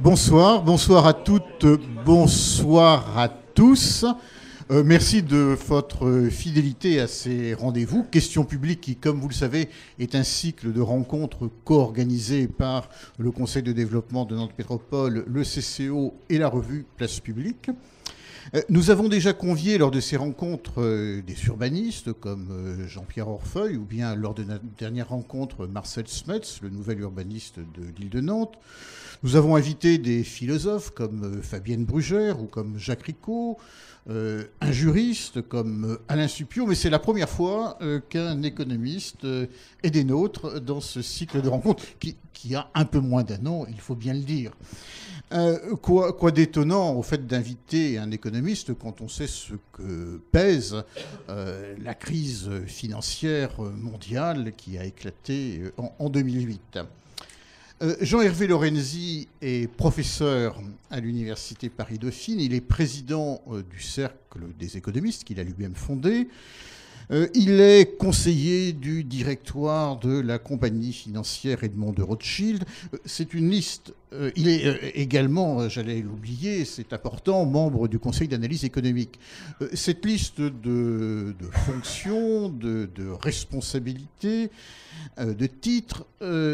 Bonsoir, bonsoir à toutes, bonsoir à tous. Merci de votre fidélité à ces rendez-vous. Question publique qui, comme vous le savez, est un cycle de rencontres co-organisé par le Conseil de développement de Nantes Métropole, le CCO et la revue Place Publique. Nous avons déjà convié lors de ces rencontres des urbanistes comme Jean-Pierre Orfeuille ou bien lors de notre dernière rencontre Marcel Smets, le nouvel urbaniste de l'île de Nantes. Nous avons invité des philosophes comme Fabienne Brugère ou comme Jacques Ricot, un juriste comme Alain Supiot, mais c'est la première fois qu'un économiste est des nôtres dans ce cycle de rencontres qui a un peu moins d'un an, il faut bien le dire. Quoi d'étonnant au fait d'inviter un économiste quand on sait ce que pèse la crise financière mondiale qui a éclaté en 2008. Jean-Hervé Lorenzi est professeur à l'Université Paris-Dauphine. Il est président du Cercle des économistes qu'il a lui-même fondé. Il est conseiller du directoire de la compagnie financière Edmond de Rothschild. C'est une liste. Il est également, j'allais l'oublier, c'est important, membre du Conseil d'analyse économique. Cette liste de fonctions, de responsabilités, de titres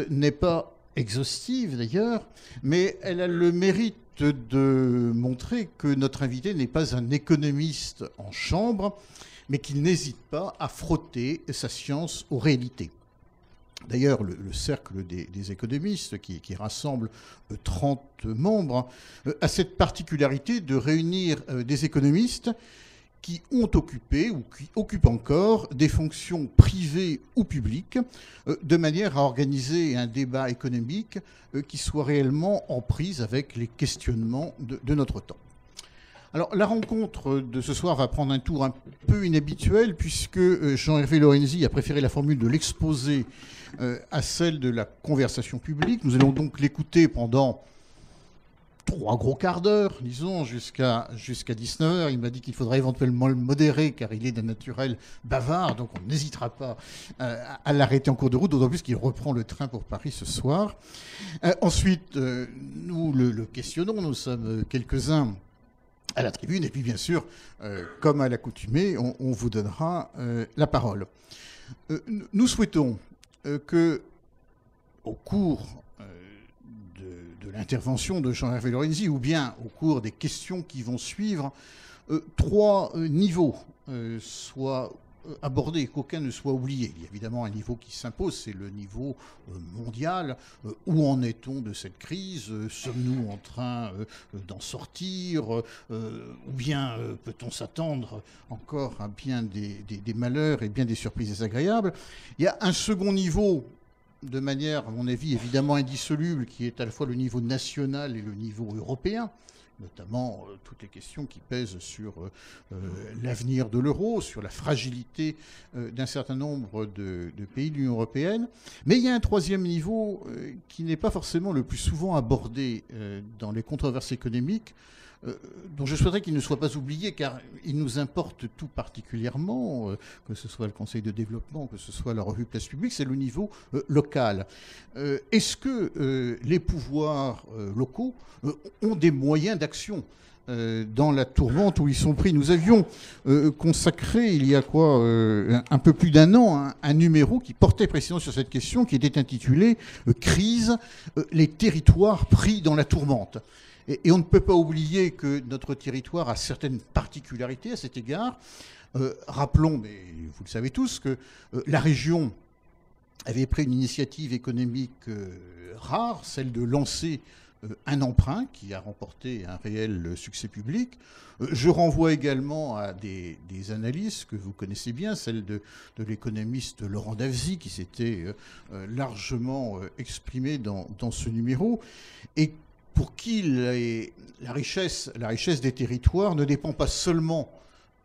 n'est pas exhaustive d'ailleurs, mais elle a le mérite de montrer que notre invité n'est pas un économiste en chambre, mais qu'il n'hésite pas à frotter sa science aux réalités. D'ailleurs, le cercle des économistes, qui rassemble 30 membres, a cette particularité de réunir des économistes qui ont occupé ou qui occupent encore des fonctions privées ou publiques, de manière à organiser un débat économique qui soit réellement en prise avec les questionnements de notre temps. Alors, la rencontre de ce soir va prendre un tour un peu inhabituel, puisque Jean-Hervé Lorenzi a préféré la formule de l'exposé à celle de la conversation publique. Nous allons donc l'écouter pendant 3 gros quarts d'heure, disons, jusqu'à 19h. Il m'a dit qu'il faudrait éventuellement le modérer, car il est d'un naturel bavard, donc on n'hésitera pas à l'arrêter en cours de route, d'autant plus qu'il reprend le train pour Paris ce soir. Ensuite, nous le questionnons, nous sommes quelques-uns à la tribune, et puis bien sûr, comme à l'accoutumée, on vous donnera la parole. Nous souhaitons que, au cours de l'intervention de Jean-Hervé Lorenzi, ou bien au cours des questions qui vont suivre, 3 niveaux soient abordés, qu'aucun ne soit oublié. Il y a évidemment un niveau qui s'impose, c'est le niveau mondial. Où en est-on de cette crise? Sommes-nous en train d'en sortir? Ou bien peut-on s'attendre encore à bien des malheurs et bien des surprises désagréables? Il y a un second niveau, de manière, à mon avis, évidemment indissoluble, qui est à la fois le niveau national et le niveau européen, notamment toutes les questions qui pèsent sur l'avenir de l'euro, sur la fragilité d'un certain nombre de pays de l'Union européenne. Mais il y a un troisième niveau qui n'est pas forcément le plus souvent abordé dans les controverses économiques, dont je souhaiterais qu'il ne soit pas oublié, car il nous importe tout particulièrement, que ce soit le Conseil de développement, que ce soit la revue Place Publique, c'est le niveau local. Est-ce que les pouvoirs locaux ont des moyens d'action dans la tourmente où ils sont pris? Nous avions consacré, il y a un peu plus d'un an, un numéro qui portait précisément sur cette question, qui était intitulé « Crise, les territoires pris dans la tourmente ». Et on ne peut pas oublier que notre territoire a certaines particularités à cet égard. Rappelons, mais vous le savez tous, que la région avait pris une initiative économique rare, celle de lancer un emprunt qui a remporté un réel succès public. Je renvoie également à des analyses que vous connaissez bien, celle de l'économiste Laurent Davzy, qui s'était largement exprimé dans ce numéro, et pour qui la richesse des territoires ne dépend pas seulement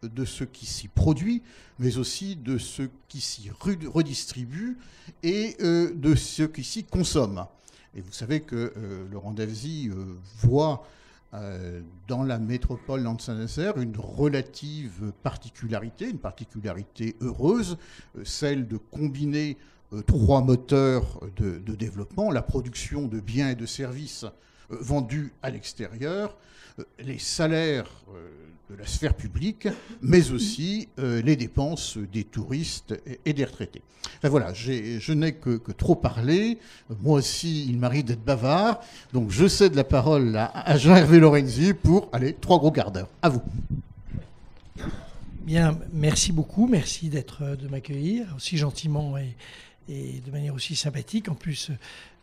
de ce qui s'y produit, mais aussi de ce qui s'y redistribue et de ce qui s'y consomme. Et vous savez que Laurent Davzy voit dans la métropole Nantes-Saint-Nazaire une relative particularité, une particularité heureuse, celle de combiner 3 moteurs de développement, la production de biens et de services vendus à l'extérieur, les salaires de la sphère publique, mais aussi les dépenses des touristes et des retraités. Enfin, voilà, je n'ai que trop parlé. Moi aussi, il m'arrive d'être bavard. Donc, je cède la parole à Jean-Hervé Lorenzi pour, 3 gros quarts d'heure. À vous. Bien, merci beaucoup. Merci de m'accueillir aussi gentiment et de manière aussi sympathique. En plus,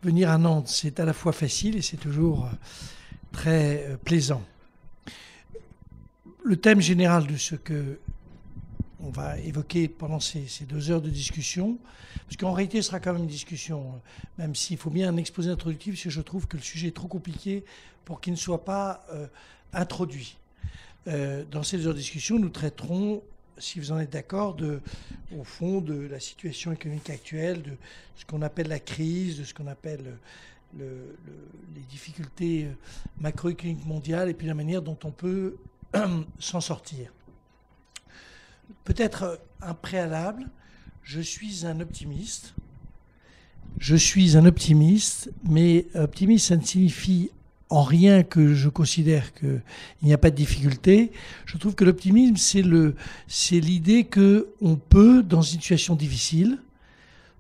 venir à Nantes, c'est à la fois facile et c'est toujours très plaisant. Le thème général de ce que on va évoquer pendant ces 2 heures de discussion, parce qu'en réalité, ce sera quand même une discussion, même s'il faut bien un exposé introductif, parce que je trouve que le sujet est trop compliqué pour qu'il ne soit pas introduit. Dans ces 2 heures de discussion, nous traiterons, si vous en êtes d'accord, au fond de la situation économique actuelle, de ce qu'on appelle la crise, de ce qu'on appelle les difficultés macroéconomiques mondiales, et puis la manière dont on peut s'en sortir. Peut-être un préalable, je suis un optimiste. Je suis un optimiste, mais optimiste, ça ne signifie en rien que je considère qu'il n'y a pas de difficulté. Je trouve que l'optimisme, c'est l'idée qu'on peut, dans une situation difficile,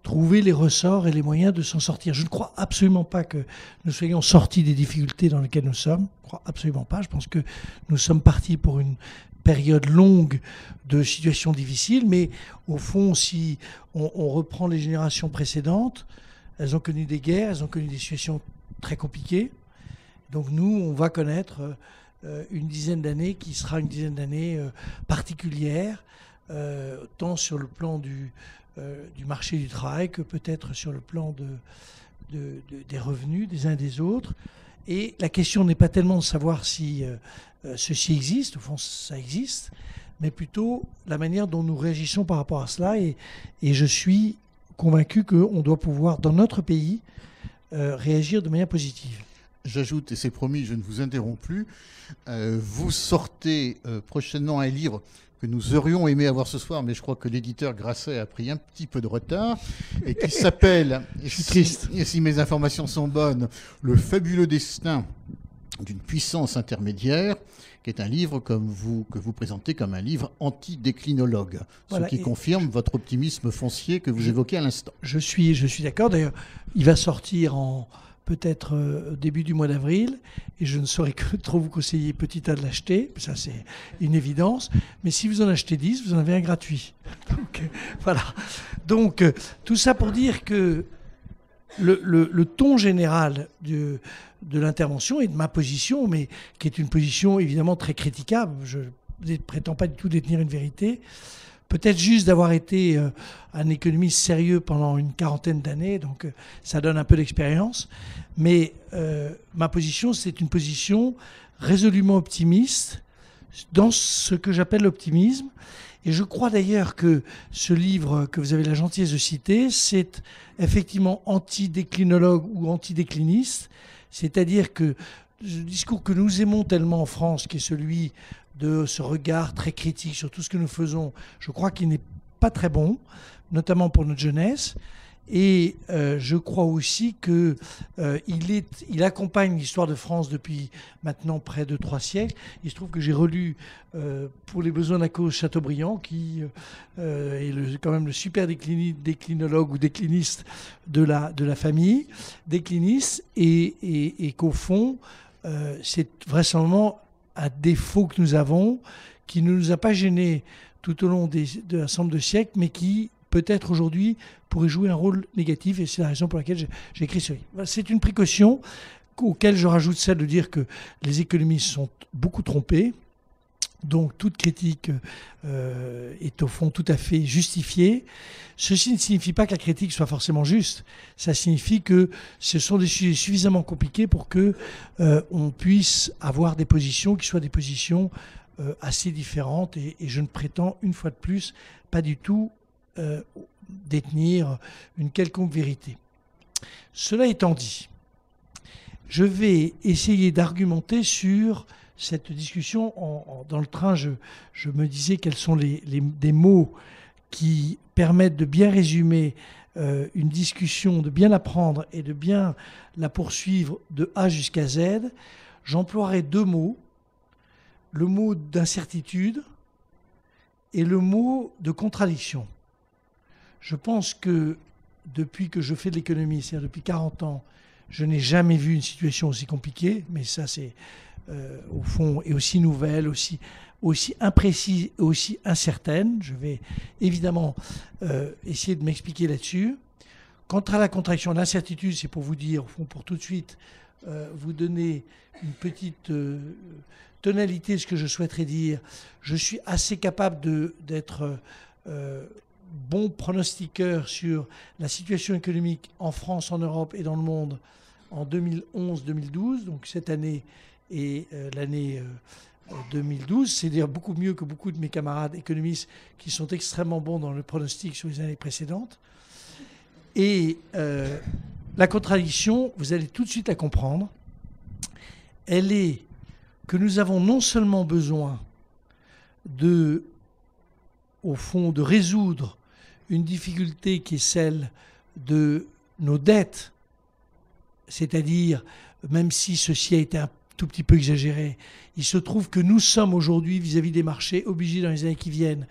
trouver les ressorts et les moyens de s'en sortir. Je ne crois absolument pas que nous soyons sortis des difficultés dans lesquelles nous sommes. Je ne crois absolument pas. Je pense que nous sommes partis pour une période longue de situations difficiles, mais au fond, si on reprend les générations précédentes, elles ont connu des guerres, elles ont connu des situations très compliquées. Donc nous, on va connaître une dizaine d'années qui sera une dizaine d'années particulière, tant sur le plan du marché du travail que peut-être sur le plan des revenus des uns et des autres. Et la question n'est pas tellement de savoir si ceci existe, au fond ça existe, mais plutôt la manière dont nous réagissons par rapport à cela. Et je suis convaincu qu'on doit pouvoir, dans notre pays, réagir de manière positive. J'ajoute, et c'est promis, je ne vous interromps plus, vous sortez prochainement un livre que nous aurions aimé avoir ce soir, mais je crois que l'éditeur Grasset a pris un petit peu de retard, et qui s'appelle, je suis triste, si mes informations sont bonnes, Le fabuleux destin d'une puissance intermédiaire, qui est un livre que vous présentez comme un livre anti-déclinologue, voilà, ce qui confirme votre optimisme foncier que vous évoquez à l'instant. Je suis d'accord, d'ailleurs, il va sortir peut-être début du mois d'avril, et je ne saurais que trop vous conseiller petit à de l'acheter, ça c'est une évidence, mais si vous en achetez 10, vous en avez un gratuit. Donc voilà. Donc tout ça pour dire que le ton général de l'intervention et de ma position, mais qui est une position évidemment très critiquable, je ne prétends pas du tout détenir une vérité, peut-être juste d'avoir été un économiste sérieux pendant une 40aine d'années, donc ça donne un peu d'expérience. Mais ma position, c'est une position résolument optimiste dans ce que j'appelle l'optimisme. Et je crois d'ailleurs que ce livre que vous avez la gentillesse de citer, c'est effectivement anti-déclinologue ou anti-décliniste. C'est-à-dire que le discours que nous aimons tellement en France, qui est celui de ce regard très critique sur tout ce que nous faisons, je crois qu'il n'est pas très bon, notamment pour notre jeunesse. Et je crois aussi qu'il accompagne l'histoire de France depuis maintenant près de 3 siècles. Il se trouve que j'ai relu, pour les besoins de la cause, Chateaubriand, qui est quand même le super déclinologue ou décliniste de la famille, décliniste, et qu'au fond, c'est vraisemblablement un défaut que nous avons, qui ne nous a pas gênés tout au long d'un certain nombre de siècles, mais qui, peut-être aujourd'hui, pourrait jouer un rôle négatif, et c'est la raison pour laquelle j'ai écrit ce livre. C'est une précaution auquel je rajoute celle de dire que les économistes sont beaucoup trompés, donc toute critique est au fond tout à fait justifiée. Ceci ne signifie pas que la critique soit forcément juste, ça signifie que ce sont des sujets suffisamment compliqués pour que on puisse avoir des positions qui soient des positions assez différentes, et je ne prétends une fois de plus pas du tout détenir une quelconque vérité. Cela étant dit, je vais essayer d'argumenter sur cette discussion. Dans le train, je me disais quels sont des mots qui permettent de bien résumer une discussion, de bien la prendre et de bien la poursuivre de A jusqu'à Z, j'emploierai 2 mots. Le mot d'incertitude et le mot de contradiction. Je pense que depuis que je fais de l'économie, c'est-à-dire depuis 40 ans, je n'ai jamais vu une situation aussi compliquée, mais ça c'est au fond et aussi nouvelle, aussi imprécise, aussi incertaine. Je vais évidemment essayer de m'expliquer là-dessus. Quant à la contradiction, l'incertitude, c'est pour vous dire, au fond, pour tout de suite vous donner une petite tonalité de ce que je souhaiterais dire. Je suis assez capable d'être bon pronostiqueur sur la situation économique en France, en Europe et dans le monde en 2011-2012, donc cette année et l'année 2012, c'est-à-dire beaucoup mieux que beaucoup de mes camarades économistes qui sont extrêmement bons dans le pronostic sur les années précédentes. Et la contradiction, vous allez tout de suite la comprendre, elle est que nous avons non seulement besoin au fond, de résoudre une difficulté qui est celle de nos dettes, c'est-à-dire, même si ceci a été un tout petit peu exagéré, il se trouve que nous sommes aujourd'hui, vis-à-vis des marchés, obligés dans les années qui viennent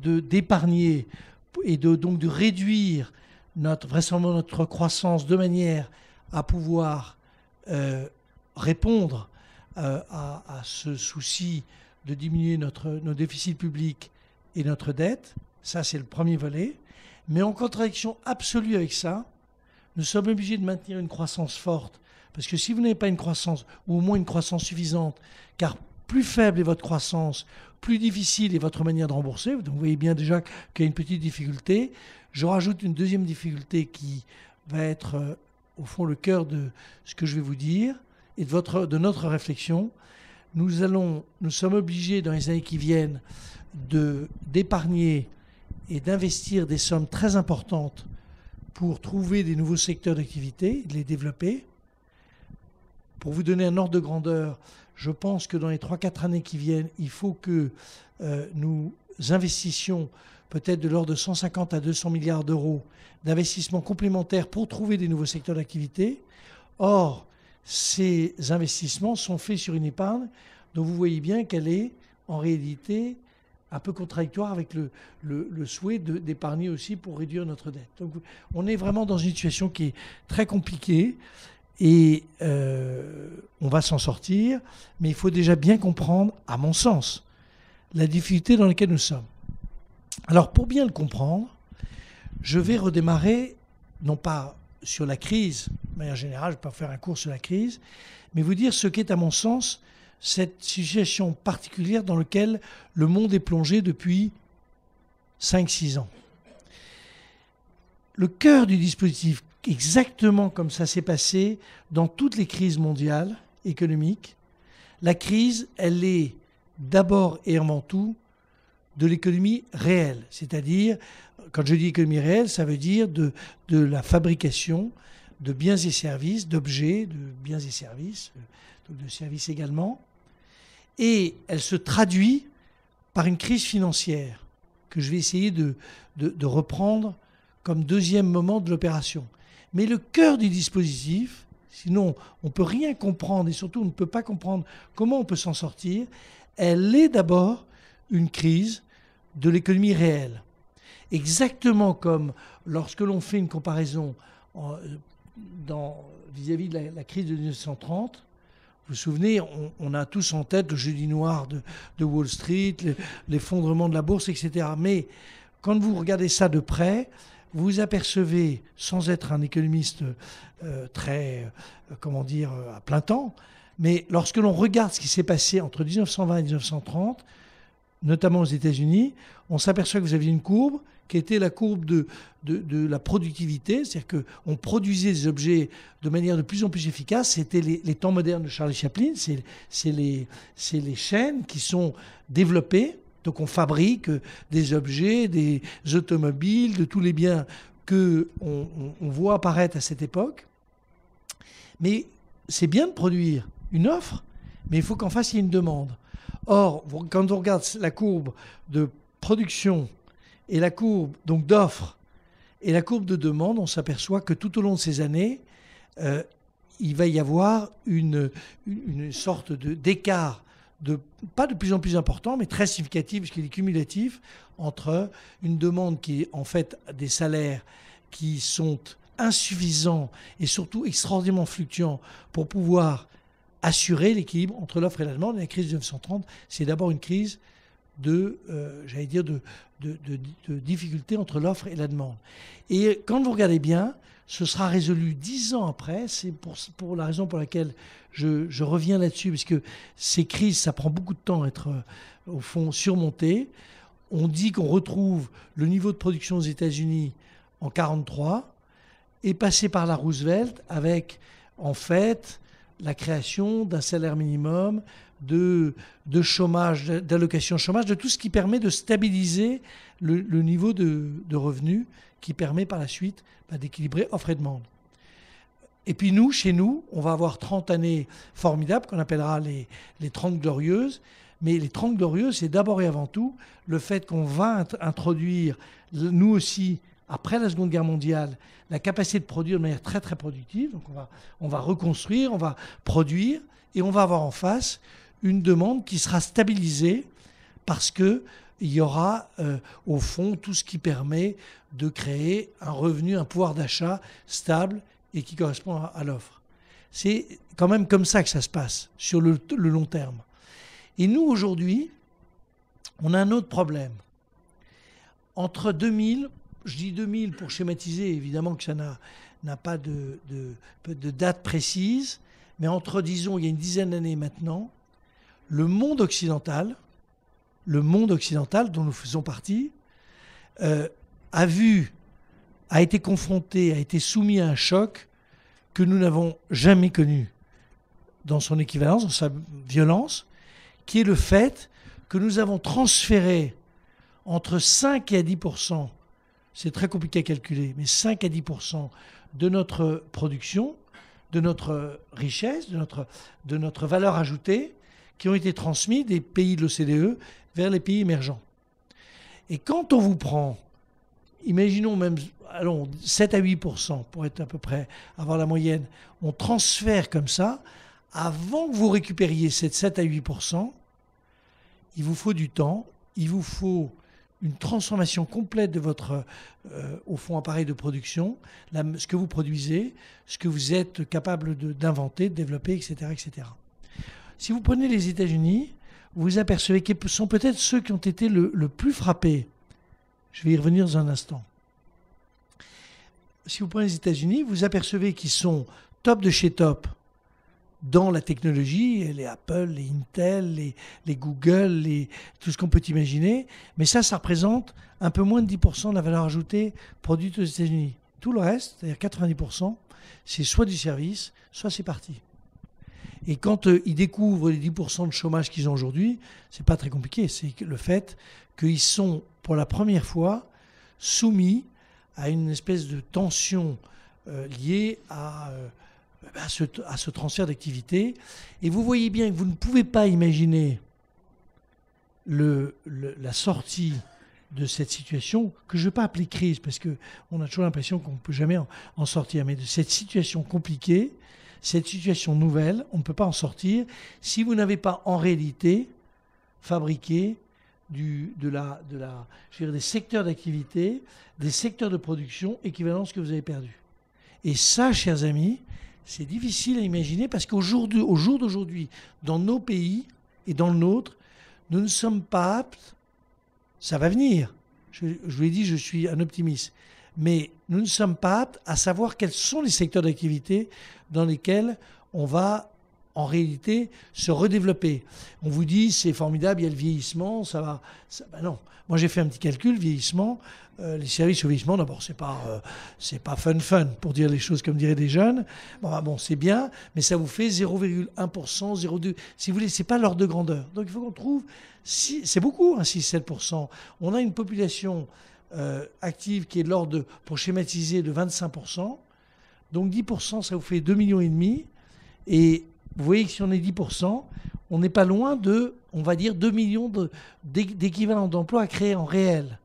d'épargner et donc de réduire vraisemblablement notre croissance de manière à pouvoir répondre à ce souci de diminuer nos déficits publics et notre dette. Ça, c'est le premier volet. Mais en contradiction absolue avec ça, nous sommes obligés de maintenir une croissance forte. Parce que si vous n'avez pas une croissance, ou au moins une croissance suffisante, car plus faible est votre croissance, plus difficile est votre manière de rembourser. Donc vous voyez bien déjà qu'il y a une petite difficulté. Je rajoute une deuxième difficulté qui va être, au fond, le cœur de ce que je vais vous dire et de notre réflexion. Nous sommes obligés, dans les années qui viennent, d'épargner et d'investir des sommes très importantes pour trouver des nouveaux secteurs d'activité, de les développer. Pour vous donner un ordre de grandeur, je pense que dans les 3-4 années qui viennent, il faut que nous investissions peut-être de l'ordre de 150 à 200 milliards d'euros d'investissements complémentaires pour trouver des nouveaux secteurs d'activité. Or, ces investissements sont faits sur une épargne dont vous voyez bien qu'elle est en réalité un peu contradictoire avec le souhait d'épargner aussi pour réduire notre dette. Donc on est vraiment dans une situation qui est très compliquée et on va s'en sortir, mais il faut déjà bien comprendre, à mon sens, la difficulté dans laquelle nous sommes. Alors pour bien le comprendre, je vais redémarrer, non pas sur la crise, de manière générale, je ne vais pas faire un cours sur la crise, mais vous dire ce qu'est à mon sens cette situation particulière dans laquelle le monde est plongé depuis 5-6 ans. Le cœur du dispositif, exactement comme ça s'est passé dans toutes les crises mondiales économiques, la crise, elle est d'abord et avant tout de l'économie réelle. C'est-à-dire, quand je dis économie réelle, ça veut dire de la fabrication de biens et services, d'objets, de biens et services, donc de services également. Et elle se traduit par une crise financière que je vais essayer de reprendre comme deuxième moment de l'opération. Mais le cœur du dispositif, sinon on ne peut rien comprendre et surtout on ne peut pas comprendre comment on peut s'en sortir, elle est d'abord une crise de l'économie réelle. Exactement comme lorsque l'on fait une comparaison vis-à-vis de la crise de 1930, vous vous souvenez, on a tous en tête le jeudi noir de Wall Street, l'effondrement de la bourse, etc. Mais quand vous regardez ça de près, vous apercevez, sans être un économiste à plein temps, mais lorsque l'on regarde ce qui s'est passé entre 1920 et 1930, notamment aux États-Unis, on s'aperçoit que vous aviez une courbe qui était la courbe de la productivité, c'est-à-dire qu'on produisait des objets de manière de plus en plus efficace. C'était les temps modernes de Charlie Chaplin, c'est les chaînes qui sont développées. Donc on fabrique des objets, des automobiles, de tous les biens qu'on voit apparaître à cette époque. Mais c'est bien de produire une offre, mais il faut qu'en face il y ait une demande. Or, quand on regarde la courbe de production et la courbe donc d'offres Et la courbe de demande, on s'aperçoit que tout au long de ces années, il va y avoir une sorte d'écart, pas de plus en plus important, mais très significatif, puisqu'il est cumulatif, entre une demande qui est en fait des salaires qui sont insuffisants et surtout extraordinairement fluctuants pour pouvoir assurer l'équilibre entre l'offre et la demande. Et la crise de 1930, c'est d'abord une crise de difficulté entre l'offre et la demande. Et quand vous regardez bien, ce sera résolu 10 ans après. C'est pour la raison pour laquelle je reviens là-dessus, parce que ces crises, ça prend beaucoup de temps à être, au fond, surmontées. On dit qu'on retrouve le niveau de production aux États-Unis en 1943 et passé par la Roosevelt avec, en fait, la création d'un salaire minimum, de chômage, d'allocation chômage, de tout ce qui permet de stabiliser le niveau de revenus qui permet par la suite d'équilibrer offre et demande. Et puis nous, chez nous, on va avoir 30 années formidables qu'on appellera les 30 glorieuses. Mais les 30 glorieuses, c'est d'abord et avant tout le fait qu'on va introduire, nous aussi, après la Seconde Guerre mondiale, la capacité de produire de manière très très productive. Donc on va reconstruire, on va produire, et on va avoir en face une demande qui sera stabilisée parce qu'il y aura au fond tout ce qui permet de créer un revenu, un pouvoir d'achat stable et qui correspond à l'offre. C'est quand même comme ça que ça se passe sur le long terme. Et nous, aujourd'hui, on a un autre problème. Entre 2000, je dis 2000 pour schématiser, évidemment que ça n'a pas de date précise, mais entre, disons, il y a une dizaine d'années maintenant, le monde occidental dont nous faisons partie, a été confronté, a été soumis à un choc que nous n'avons jamais connu dans son équivalence, dans sa violence, qui est le fait que nous avons transféré entre 5 et 10%, c'est très compliqué à calculer, mais 5 à 10% de notre production, de notre richesse, de notre valeur ajoutée, qui ont été transmis des pays de l'OCDE vers les pays émergents. Et quand on vous prend, imaginons même, allons, 7 à 8%, pour être à peu près, avoir la moyenne, on transfère comme ça, avant que vous récupériez ces 7 à 8%, il vous faut du temps, il vous faut une transformation complète de votre, au fond, appareil de production, ce que vous produisez, ce que vous êtes capable d'inventer, de développer, etc., etc. Si vous prenez les États-Unis, vous apercevez qu'ils sont peut-être ceux qui ont été le plus frappés. Je vais y revenir dans un instant. Si vous prenez les États-Unis, vous apercevez qu'ils sont top de chez top dans la technologie, les Apple, les Intel, les Google, tout ce qu'on peut imaginer. Mais ça représente un peu moins de 10% de la valeur ajoutée produite aux États-Unis. Tout le reste, c'est-à-dire 90%, c'est soit du service, soit c'est parti. Et quand ils découvrent les 10% de chômage qu'ils ont aujourd'hui, c'est pas très compliqué. C'est le fait qu'ils sont, pour la première fois, soumis à une espèce de tension liée à ce transfert d'activité. Et vous voyez bien que vous ne pouvez pas imaginer la sortie de cette situation, que je ne vais pas appeler crise, parce qu'on a toujours l'impression qu'on ne peut jamais en sortir, mais de cette situation compliquée, cette situation nouvelle, on ne peut pas en sortir si vous n'avez pas en réalité fabriqué des secteurs d'activité, des secteurs de production équivalents à ce que vous avez perdu. Et ça, chers amis, c'est difficile à imaginer parce qu'au jour d'aujourd'hui, dans nos pays et dans le nôtre, nous ne sommes pas aptes, ça va venir, je vous l'ai dit, je suis un optimiste, mais nous ne sommes pas aptes à savoir quels sont les secteurs d'activité dans lesquels on va en réalité se redévelopper. On vous dit, c'est formidable, il y a le vieillissement, ça va... Ben non, moi j'ai fait un petit calcul, vieillissement, les services au vieillissement, d'abord, c'est pas fun, pour dire les choses comme diraient des jeunes. Bon, c'est bien, mais ça vous fait 0,1%, 0,2%. Si vous voulez, c'est pas l'ordre de grandeur. Donc il faut qu'on trouve... c'est beaucoup, 6-7%. On a une population active qui est de l'ordre, pour schématiser, de 25%. Donc 10%, ça vous fait 2,5 millions. Et vous voyez que si on est 10%, on n'est pas loin de, on va dire, 2 millions d'équivalents d'emplois à créer en réel.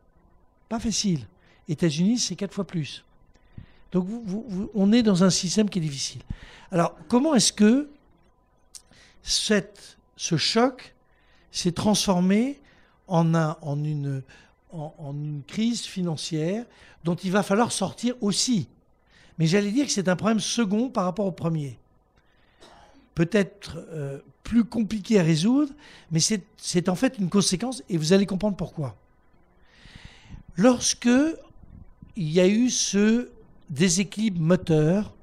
Pas facile. États-Unis, c'est 4 fois plus. Donc on est dans un système qui est difficile. Alors, comment est-ce que ce choc s'est transformé en une crise financière dont il va falloir sortir aussi? Mais j'allais dire que c'est un problème second par rapport au premier. Peut-être plus compliqué à résoudre, mais c'est en fait une conséquence, et vous allez comprendre pourquoi. Lorsque il y a eu ce déséquilibre moteur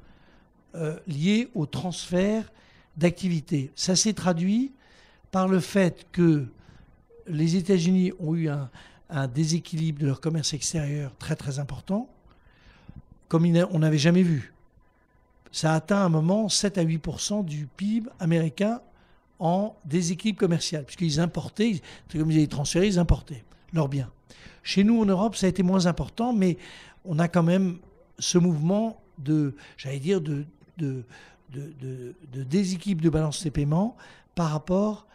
lié au transfert d'activité, ça s'est traduit par le fait que les États-Unis ont eu un déséquilibre de leur commerce extérieur très très important, comme on n'avait jamais vu. Ça a atteint à un moment 7 à 8% du PIB américain en déséquilibre commercial, puisqu'ils importaient, comme ils avaient transféré, ils importaient leurs biens. Chez nous, en Europe, ça a été moins important, mais on a quand même ce mouvement de déséquilibre de balance des paiements par rapport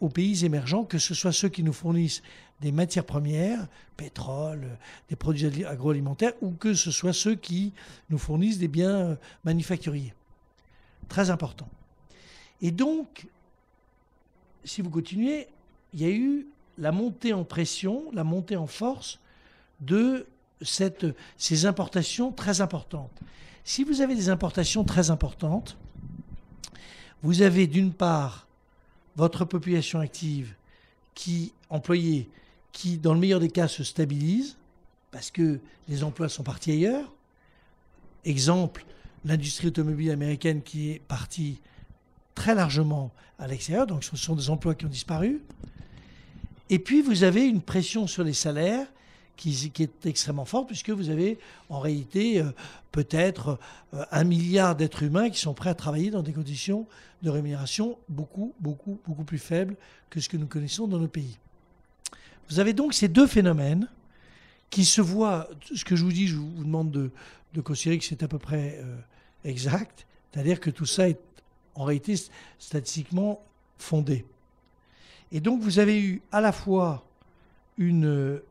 aux pays émergents, que ce soit ceux qui nous fournissent des matières premières, pétrole, des produits agroalimentaires, ou que ce soit ceux qui nous fournissent des biens manufacturiers. Très important. Et donc, si vous continuez, il y a eu la montée en pression, la montée en force de ces importations très importantes. Si vous avez des importations très importantes, vous avez d'une part votre population active employée, qui dans le meilleur des cas se stabilise, parce que les emplois sont partis ailleurs. Exemple, l'industrie automobile américaine qui est partie très largement à l'extérieur, donc ce sont des emplois qui ont disparu. Et puis vous avez une pression sur les salaires qui est extrêmement forte, puisque vous avez en réalité peut-être 1 milliard d'êtres humains qui sont prêts à travailler dans des conditions de rémunération beaucoup plus faibles que ce que nous connaissons dans nos pays. Vous avez donc ces deux phénomènes qui se voient. Ce que je vous dis, je vous demande de considérer que c'est à peu près exact, c'est-à-dire que tout ça est en réalité statistiquement fondé. Et donc vous avez eu à la fois une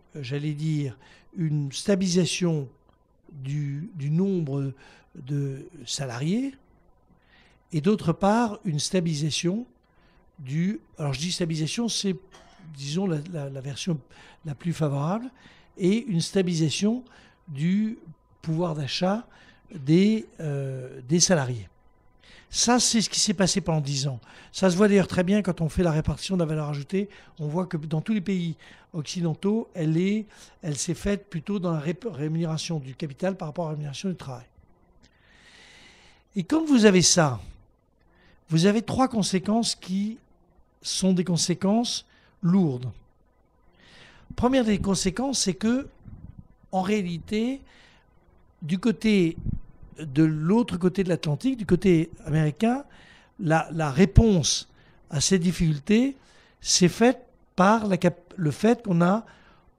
stabilisation du nombre de salariés, et d'autre part une stabilisation alors je dis stabilisation, c'est disons la version la plus favorable, et une stabilisation du pouvoir d'achat des salariés. Ça, c'est ce qui s'est passé pendant 10 ans. Ça se voit d'ailleurs très bien quand on fait la répartition de la valeur ajoutée. On voit que dans tous les pays occidentaux, elle s'est faite plutôt dans la rémunération du capital par rapport à la rémunération du travail. Et quand vous avez ça, vous avez 3 conséquences qui sont des conséquences lourdes. Première des conséquences, c'est que, en réalité, de l'autre côté de l'Atlantique, du côté américain, la réponse à ces difficultés s'est faite par le fait qu'on a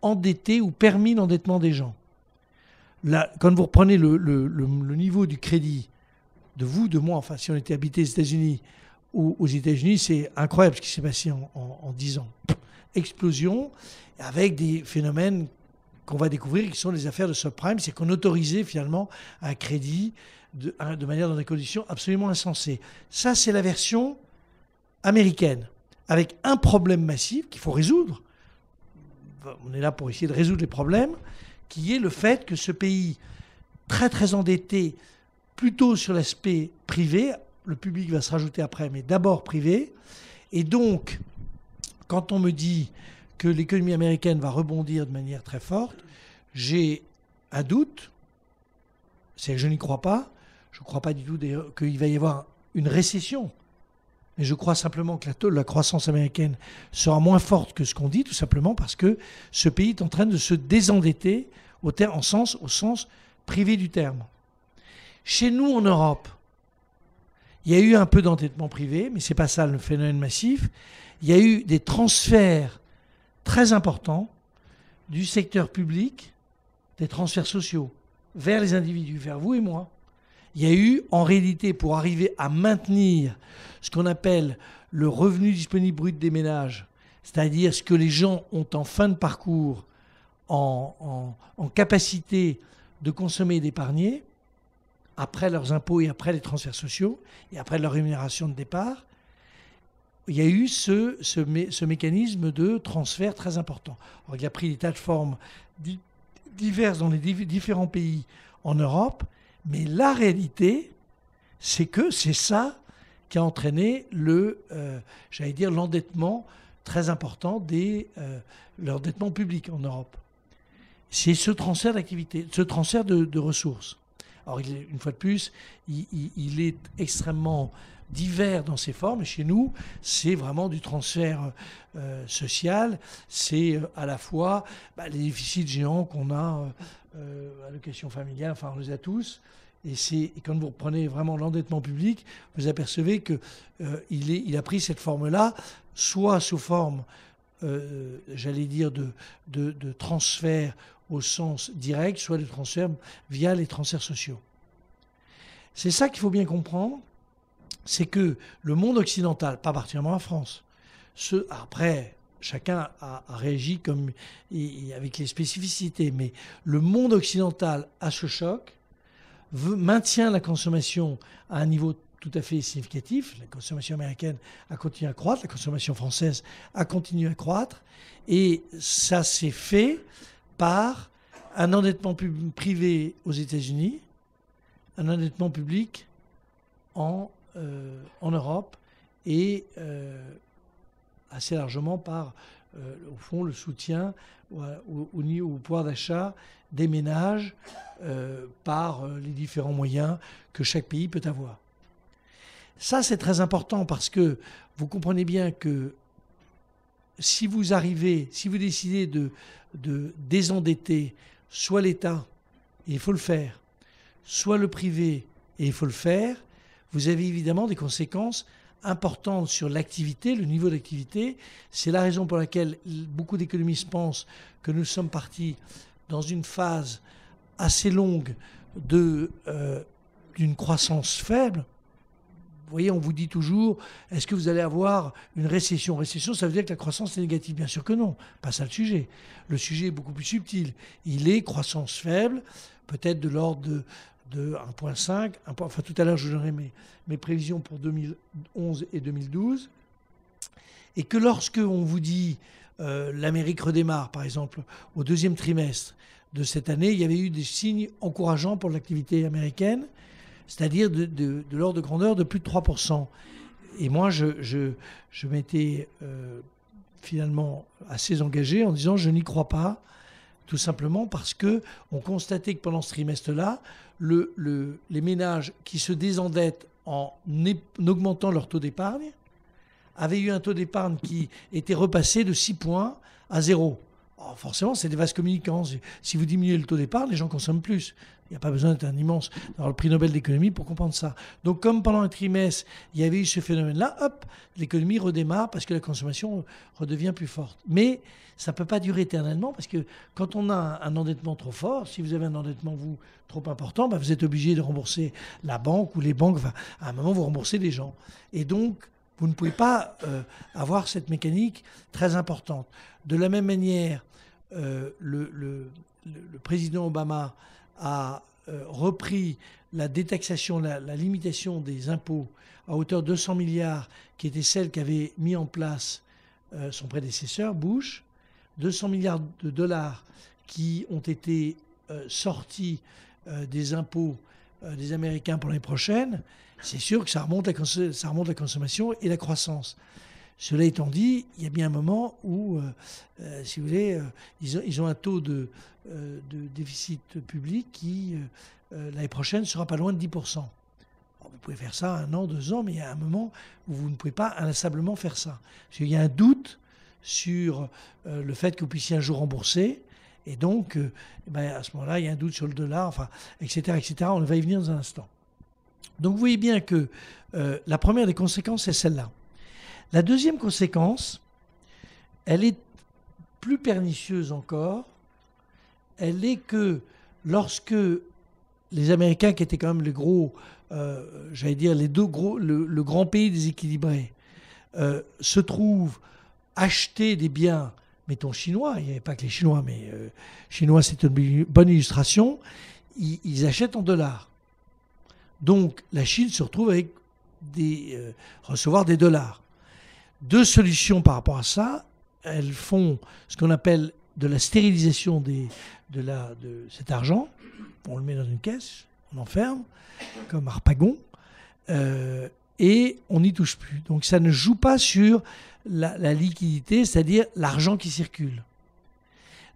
endetté ou permis l'endettement des gens. Quand vous reprenez le niveau du crédit de vous, de moi, enfin si on était habité aux États-Unis ou aux États-Unis, c'est incroyable ce qui s'est passé en 10 ans. Explosion, avec des phénomènes qu'on va découvrir, qui sont les affaires de subprime, c'est qu'on autorisait finalement un crédit de manière dans des conditions absolument insensées. Ça, c'est la version américaine, avec un problème massif qu'il faut résoudre. On est là pour essayer de résoudre les problèmes, qui est le fait que ce pays, très très endetté, plutôt sur l'aspect privé, le public va se rajouter après, mais d'abord privé, et donc, quand on me dit que l'économie américaine va rebondir de manière très forte, j'ai un doute, c'est que je n'y crois pas. Je ne crois pas du tout d'ailleurs qu'il va y avoir une récession. Mais je crois simplement que la croissance américaine sera moins forte que ce qu'on dit, tout simplement parce que ce pays est en train de se désendetter au sens privé du terme. Chez nous, en Europe, il y a eu un peu d'endettement privé, mais ce n'est pas ça le phénomène massif. Il y a eu des transferts très importants du secteur public, des transferts sociaux, vers les individus, vers vous et moi. Il y a eu, en réalité, pour arriver à maintenir ce qu'on appelle le revenu disponible brut des ménages, c'est-à-dire ce que les gens ont en fin de parcours en capacité de consommer et d'épargner, après leurs impôts et après les transferts sociaux, et après leur rémunération de départ, il y a eu ce mécanisme de transfert très important. Alors, il a pris des tas de formes diverses dans les différents pays en Europe, mais la réalité, c'est que c'est ça qui a entraîné l'endettement très important l'endettement public en Europe. C'est ce transfert d'activité, ce transfert de ressources. Alors, une fois de plus, il est extrêmement divers dans ses formes. Et chez nous, c'est vraiment du transfert social. C'est à la fois les déficits géants qu'on a, allocation familiale, enfin, on les a tous. Et quand vous reprenez vraiment l'endettement public, vous apercevez qu'il a pris cette forme-là, soit sous forme, j'allais dire, de transfert au sens direct, soit de transfert via les transferts sociaux. C'est ça qu'il faut bien comprendre, c'est que le monde occidental, pas particulièrement la France, après, chacun a réagi avec les spécificités, mais le monde occidental à ce choc maintient la consommation à un niveau tout à fait significatif. La consommation américaine a continué à croître, la consommation française a continué à croître, et ça s'est fait par un endettement privé aux États-Unis, un endettement public en Europe, et assez largement par, au fond, le soutien au pouvoir d'achat des ménages par les différents moyens que chaque pays peut avoir. Ça, c'est très important parce que vous comprenez bien que si vous décidez de désendetter soit l'État, et il faut le faire, soit le privé, et il faut le faire, vous avez évidemment des conséquences importantes sur l'activité, le niveau d'activité. C'est la raison pour laquelle beaucoup d'économistes pensent que nous sommes partis dans une phase assez longue d'une croissance faible. Vous voyez, on vous dit toujours, est-ce que vous allez avoir une récession ? Récession, ça veut dire que la croissance est négative. Bien sûr que non, pas ça le sujet. Le sujet est beaucoup plus subtil. Il est croissance faible, peut-être de l'ordre de 1,5. Enfin, tout à l'heure, je vous donnerai mes prévisions pour 2011 et 2012. Et que lorsque on vous dit l'Amérique redémarre, par exemple, au deuxième trimestre de cette année, il y avait eu des signes encourageants pour l'activité américaine, c'est-à-dire de l'ordre de grandeur de plus de 3%. Et moi, je m'étais finalement assez engagé en disant je n'y crois pas, tout simplement parce qu'on constatait que pendant ce trimestre-là, les ménages qui se désendettent en augmentant leur taux d'épargne avaient eu un taux d'épargne qui était repassé de 6 points à 0. Alors forcément, c'est des vases communicants. Si vous diminuez le taux d'épargne, les gens consomment plus. Il n'y a pas besoin d'être un immense dans le prix Nobel d'économie pour comprendre ça. Donc, comme pendant un trimestre, il y avait eu ce phénomène-là, hop, l'économie redémarre parce que la consommation redevient plus forte. Mais ça ne peut pas durer éternellement parce que quand on a un endettement trop fort, si vous avez un endettement, trop important, vous êtes obligé de rembourser la banque ou les banques. Enfin, à un moment, vous remboursez les gens. Et donc, vous ne pouvez pas avoir cette mécanique très importante. De la même manière, le président Obama a repris la détaxation, la limitation des impôts à hauteur de 200 milliards, qui était celle qu'avait mis en place son prédécesseur, Bush. 200 milliards de dollars qui ont été sortis des impôts des Américains pour l'année prochaine. C'est sûr que ça remonte la consommation et la croissance. Cela étant dit, il y a bien un moment où, si vous voulez, ils ont un taux de déficit public qui, l'année prochaine, ne sera pas loin de 10%. Alors, vous pouvez faire ça 1 an, 2 ans, mais il y a un moment où vous ne pouvez pas inlassablement faire ça. Parce qu'il y a un doute sur le fait que vous puissiez un jour rembourser. Et donc, à ce moment-là, il y a un doute sur le dollar, enfin, etc., etc. On va y venir dans un instant. Donc, vous voyez bien que la première des conséquences, c'est celle-là. La deuxième conséquence, elle est plus pernicieuse encore. Elle est que lorsque les Américains, qui étaient quand même les gros, j'allais dire les deux gros, le grand pays déséquilibré, se trouvent acheter des biens, mettons chinois, il n'y avait pas que les Chinois, mais Chinois c'est une bonne illustration, ils achètent en dollars. Donc la Chine se retrouve avec recevoir des dollars. Deux solutions par rapport à ça, elles font ce qu'on appelle de la stérilisation de cet argent. On le met dans une caisse, on enferme, comme Harpagon, et on n'y touche plus. Donc ça ne joue pas sur la liquidité, c'est-à-dire l'argent qui circule.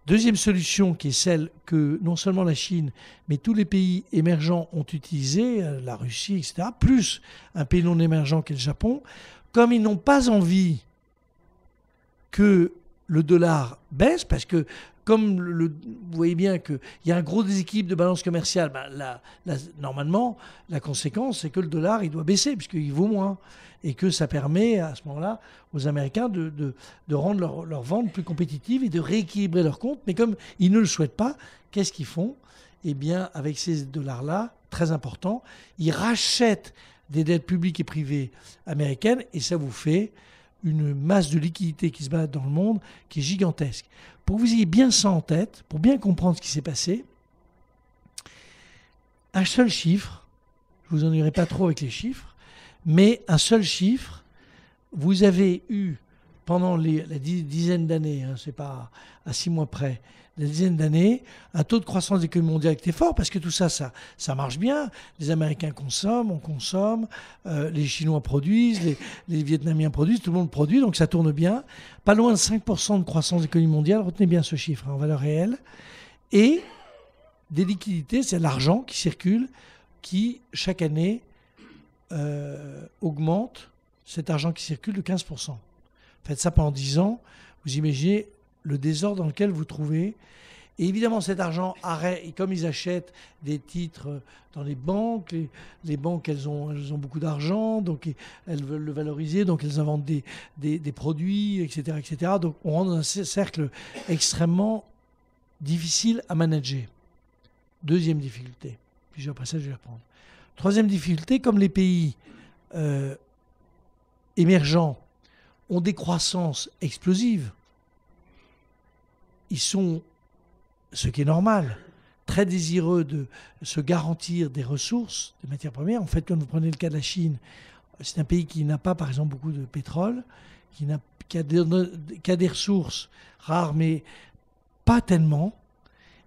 Deuxième solution, qui est celle que non seulement la Chine, mais tous les pays émergents ont utilisée, la Russie, etc., plus un pays non émergent qu'est le Japon, comme ils n'ont pas envie que le dollar baisse, parce que comme vous voyez bien qu'il y a un gros déséquilibre de balance commerciale, normalement, la conséquence, c'est que le dollar, il doit baisser, puisqu'il vaut moins. Et que ça permet, à ce moment-là, aux Américains de rendre leur vente plus compétitive et de rééquilibrer leurs comptes. Mais comme ils ne le souhaitent pas, qu'est-ce qu'ils font? Eh bien, avec ces dollars-là, très importants, ils rachètent des dettes publiques et privées américaines, et ça vous fait une masse de liquidités qui se balade dans le monde qui est gigantesque. Pour que vous ayez bien ça en tête, pour bien comprendre ce qui s'est passé, un seul chiffre, je ne vous ennuierai pas trop avec les chiffres, mais un seul chiffre, vous avez eu pendant la dizaine d'années, hein, c'est pas à 6 mois près, la dizaine d'années, un taux de croissance de l'économie mondiale qui était fort, parce que tout ça, ça marche bien. Les Américains consomment, on consomme, les Chinois produisent, les Vietnamiens produisent, tout le monde produit, donc ça tourne bien. Pas loin de 5% de croissance de l'économie mondiale, retenez bien ce chiffre, hein, en valeur réelle. Et des liquidités, c'est l'argent qui circule, chaque année, augmente cet argent qui circule de 15%. Faites ça pendant 10 ans, vous imaginez le désordre dans lequel vous trouvez. Et évidemment, cet argent, et comme ils achètent des titres dans les banques, les banques, elles ont beaucoup d'argent, donc elles veulent le valoriser, donc elles inventent des produits, etc., etc. Donc on rentre dans un cercle extrêmement difficile à manager. Deuxième difficulté. Puis après ça, je vais reprendre. Troisième difficulté, comme les pays émergents ont des croissances explosives, ils sont, ce qui est normal, très désireux de se garantir des ressources, des matières premières. En fait, quand vous prenez le cas de la Chine, c'est un pays qui n'a pas, par exemple, beaucoup de pétrole, qui a des ressources rares, mais pas tellement.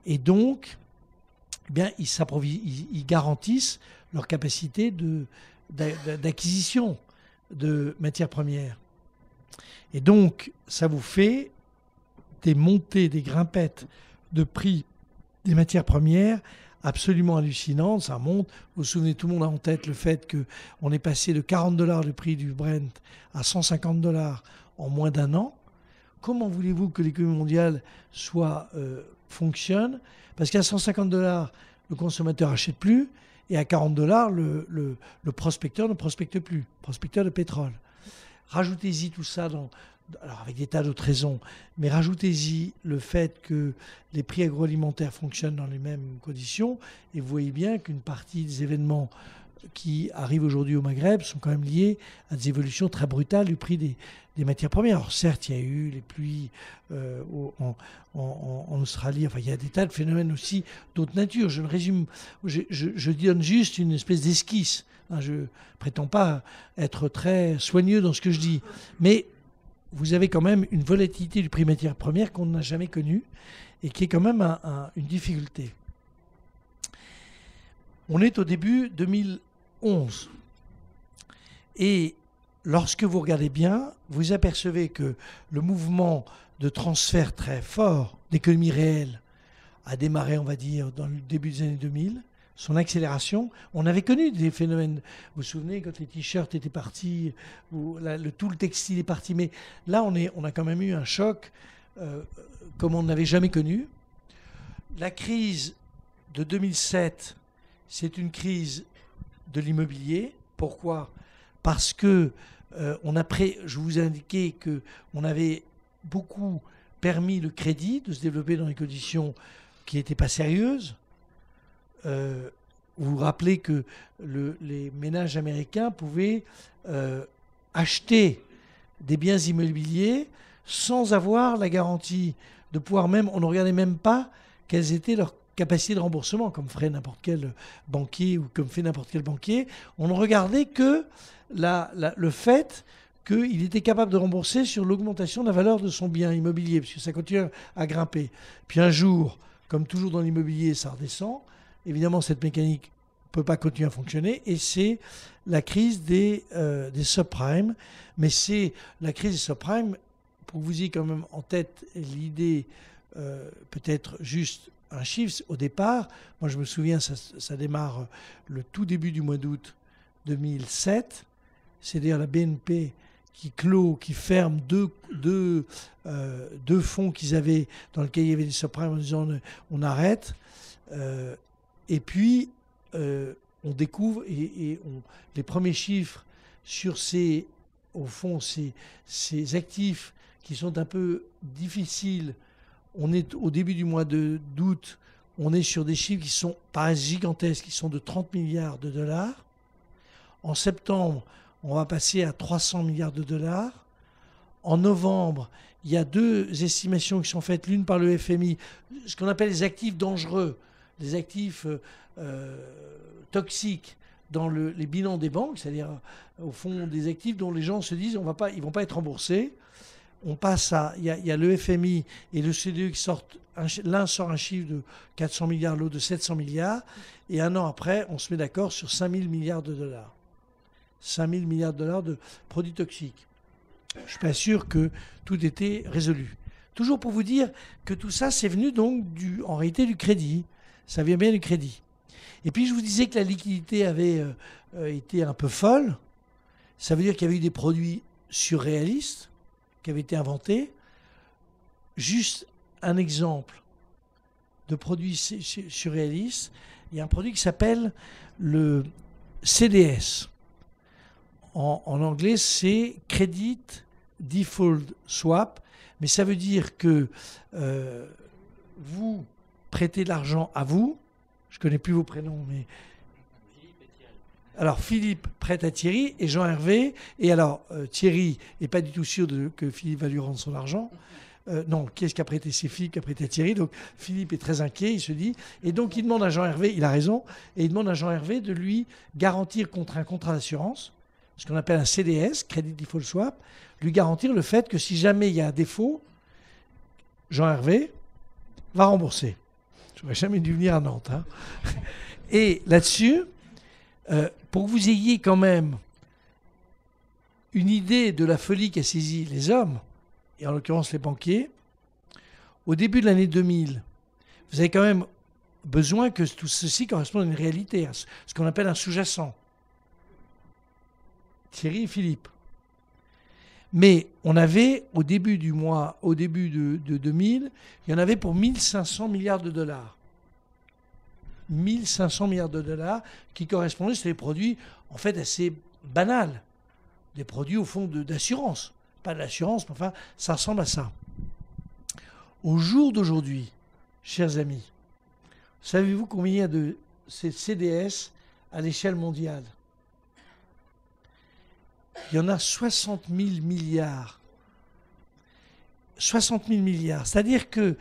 Et donc, eh bien, ils garantissent leur capacité d'acquisition de matières premières. Et donc, ça vous fait des montées, des grimpettes de prix des matières premières absolument hallucinantes. Ça monte. Vous vous souvenez, tout le monde a en tête le fait qu'on est passé de $40 le prix du Brent à $150 en moins d'un an. Comment voulez-vous que l'économie mondiale fonctionne? Parce qu'à $150, le consommateur n'achète plus, et à $40, le prospecteur ne prospecte plus, prospecteur de pétrole. Rajoutez-y tout ça, alors avec des tas d'autres raisons, mais rajoutez-y le fait que les prix agroalimentaires fonctionnent dans les mêmes conditions, et vous voyez bien qu'une partie des événements qui arrivent aujourd'hui au Maghreb sont quand même liés à des évolutions très brutales du prix des matières premières. Alors certes, il y a eu les pluies en Australie, enfin il y a des tas de phénomènes aussi d'autre nature. Je donne juste une espèce d'esquisse. Je ne prétends pas être très soigneux dans ce que je dis, mais vous avez quand même une volatilité du prix des matières premières qu'on n'a jamais connue et qui est quand même une difficulté. On est au début 2011 et lorsque vous regardez bien, vous apercevez que le mouvement de transfert très fort d'économie réelle a démarré, on va dire, dans le début des années 2000. Son accélération, on avait connu des phénomènes. Vous vous souvenez quand les t-shirts étaient partis, tout le textile est parti, mais là on a quand même eu un choc comme on n'avait jamais connu. La crise de 2007, c'est une crise de l'immobilier. Pourquoi? Parce que je vous ai indiqué qu'on avait beaucoup permis le crédit de se développer dans des conditions qui n'étaient pas sérieuses. Vous vous rappelez que les ménages américains pouvaient acheter des biens immobiliers sans avoir la garantie de pouvoir même, on ne regardait même pas quelles étaient leurs capacités de remboursement, comme ferait n'importe quel banquier ou comme fait n'importe quel banquier. On ne regardait que le fait qu'il était capable de rembourser sur l'augmentation de la valeur de son bien immobilier, parce que ça continue à grimper. Puis un jour, comme toujours dans l'immobilier, ça redescend. Évidemment, cette mécanique ne peut pas continuer à fonctionner, et c'est la crise des subprimes. Mais c'est la crise des subprimes, pour que vous ayez quand même en tête l'idée, peut-être juste un chiffre, au départ, moi je me souviens, ça démarre le tout début du mois d'août 2007, c'est d'ailleurs la BNP qui ferme deux fonds qu'ils avaient, dans lesquels il y avait des subprimes, en disant on arrête. Et puis, on découvre, les premiers chiffres sur ces actifs qui sont un peu difficiles. On est au début du mois d'août, on est sur des chiffres qui paraissent gigantesques, qui sont de 30 milliards de dollars. En septembre, on va passer à 300 milliards de dollars. En novembre, il y a 2 estimations qui sont faites, l'une par le FMI, ce qu'on appelle les actifs dangereux, les actifs toxiques dans les bilans des banques, c'est-à-dire au fond des actifs dont les gens se disent ils ne vont pas être remboursés. On passe il y a le FMI et le CDE qui sortent, l'un sort un chiffre de 400 milliards, l'autre de 700 milliards, et un an après, on se met d'accord sur 5 000 milliards de dollars. 5 000 milliards de dollars de produits toxiques. Je ne suis pas sûr que tout était résolu. Toujours pour vous dire que tout ça, c'est venu donc en réalité du crédit. Ça vient bien du crédit. Et puis je vous disais que la liquidité avait été un peu folle. Ça veut dire qu'il y avait eu des produits surréalistes qui avaient été inventés. Juste un exemple de produit surréaliste. Il y a un produit qui s'appelle le CDS. En anglais, c'est Credit Default Swap, mais ça veut dire que vous prêtez de l'argent à vous. Je ne connais plus vos prénoms, mais... Alors, Philippe prête à Thierry et Jean-Hervé. Et alors, Thierry n'est pas du tout sûr que Philippe va lui rendre son argent. Non, qui est-ce qui a prêté? C'est Philippe qui a prêté à Thierry. Donc, Philippe est très inquiet, il se dit. Et donc, il demande à Jean-Hervé, il a raison, et il demande à Jean-Hervé de lui garantir contre un contrat d'assurance, ce qu'on appelle un CDS, Credit Default Swap, lui garantir le fait que si jamais il y a un défaut, Jean-Hervé va rembourser. Je n'aurais jamais dû venir à Nantes. Hein. Et là-dessus, pour que vous ayez quand même une idée de la folie qui a saisi les hommes, et en l'occurrence les banquiers, au début de l'année 2000, vous avez quand même besoin que tout ceci corresponde à une réalité, ce qu'on appelle un sous-jacent. Thierry et Philippe. Mais on avait, au début de 2000, il y en avait pour 1500 milliards de dollars. 1500 milliards de dollars qui correspondaient, c'était des produits en fait assez banals. Des produits au fond d'assurance. Pas de l'assurance, mais enfin, ça ressemble à ça. Au jour d'aujourd'hui, chers amis, savez-vous combien il y a de ces CDS à l'échelle mondiale? Il y en a 60 000 milliards. 60 000 milliards. C'est-à-dire que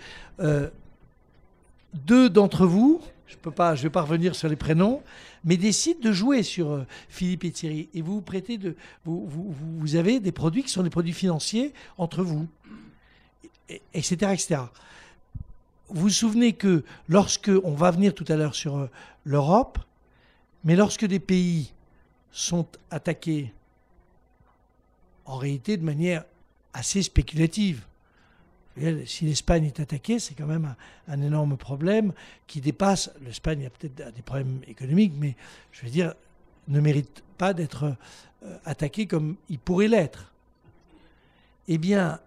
2 d'entre vous, je ne vais pas revenir sur les prénoms, mais décident de jouer sur Philippe et Thierry. Et vous prêtez vous avez des produits qui sont des produits financiers entre vous, etc., etc. Vous vous souvenez que on va venir tout à l'heure sur l'Europe, mais lorsque des pays sont attaqués, en réalité de manière assez spéculative. Si l'Espagne est attaquée, c'est quand même un énorme problème qui dépasse... L'Espagne a peut-être des problèmes économiques, mais je veux dire, ne mérite pas d'être attaquée comme il pourrait l'être. Eh bien,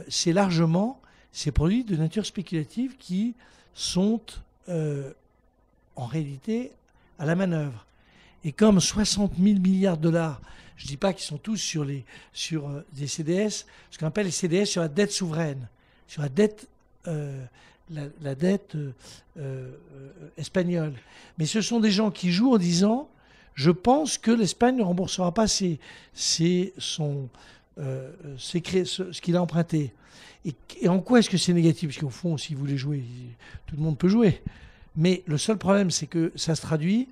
c'est largement ces produits de nature spéculative qui sont en réalité à la manœuvre. Et comme 60 000 milliards de dollars, je ne dis pas qu'ils sont tous sur des CDS, ce qu'on appelle les CDS sur la dette souveraine, sur la dette, la dette espagnole. Mais ce sont des gens qui jouent en disant « Je pense que l'Espagne ne remboursera pas son ce qu'il a emprunté. Et en quoi est-ce que c'est négatif? Parce qu'au fond, si vous voulez jouer, tout le monde peut jouer. Mais le seul problème, c'est que ça se traduit